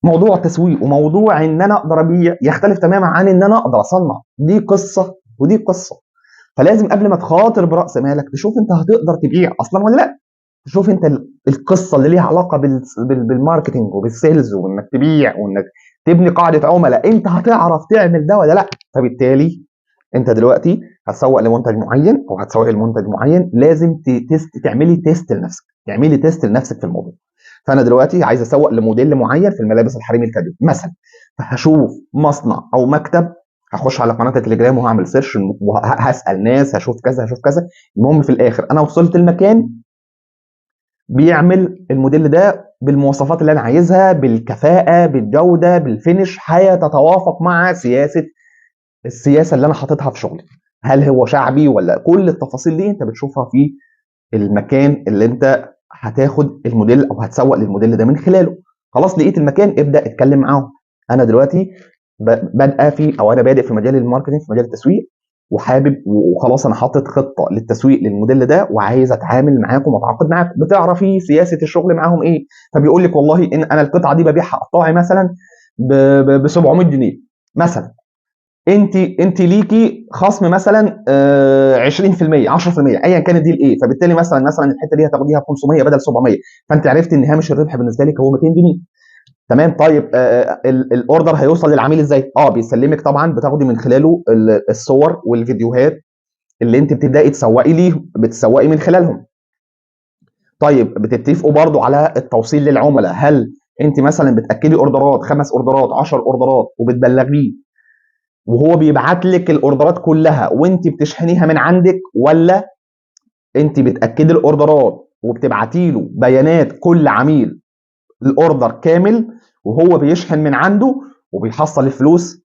موضوع تسويق وموضوع ان انا اقدر ابيع يختلف تماما عن ان انا اقدر اصنع. دي قصه ودي قصه. فلازم قبل ما تخاطر براس مالك تشوف انت هتقدر تبيع اصلا ولا لا. تشوف انت القصه اللي ليها علاقه بالماركتنج وبالسيلز وانك تبيع وانك تبني قاعده عملاء، انت هتعرف تعمل ده ولا لا. فبالتالي انت دلوقتي هتسوق لمنتج معين او هتسوق لمنتج معين، لازم تعملي تيست لنفسك، تعملي تيست لنفسك في الموضوع. فانا دلوقتي عايز اسوق لموديل معين في الملابس الحريمي الكادو مثلا، فهشوف مصنع او مكتب، هخش على قناه التليجرام وهعمل سيرش وهسال ناس، هشوف كذا هشوف كذا. المهم في الاخر انا وصلت المكان بيعمل الموديل ده بالمواصفات اللي انا عايزها، بالكفاءه، بالجوده، بالفينش، هتتوافق مع السياسه اللي انا حاططها في شغلي. هل هو شعبي ولا؟ كل التفاصيل دي انت بتشوفها في المكان اللي انت هتاخد الموديل او هتسوق للموديل ده من خلاله. خلاص لقيت المكان، ابدا اتكلم معاهم. انا دلوقتي انا بادئ في مجال الماركتنج، في مجال التسويق، وحابب وخلاص انا حاطط خطه للتسويق للموديل ده وعايز اتعامل معاكم واتعاقد معاكم. بتعرفي سياسه الشغل معاهم ايه؟ فبيقول لك والله ان انا القطعه دي ببيعها قطاعي مثلا ب 700 جنيه مثلا. انت ليكي خصم مثلا 20% 10% ايا كانت دي الايه. فبالتالي مثلا الحته دي هتاخديها ب 500 بدل 700، فانت عرفت ان هامش الربح بالنسبه لك هو 200 جنيه. تمام. طيب الاوردر هيوصل للعميل ازاي؟ بيسلمك طبعا، بتاخدي من خلاله الصور والفيديوهات اللي انت بتبداي تسوقي ليه، بتسوقي من خلالهم. طيب بتتفقوا برضو على التوصيل للعملاء. هل انت مثلا بتاكدي اوردرات 5 اوردرات 10 اوردرات وبتبلغيه وهو بيبعت لك الاوردرات كلها وانت بتشحنيها من عندك، ولا انت بتاكدي الاوردرات وبتبعتي له بيانات كل عميل الاوردر كامل وهو بيشحن من عنده وبيحصل الفلوس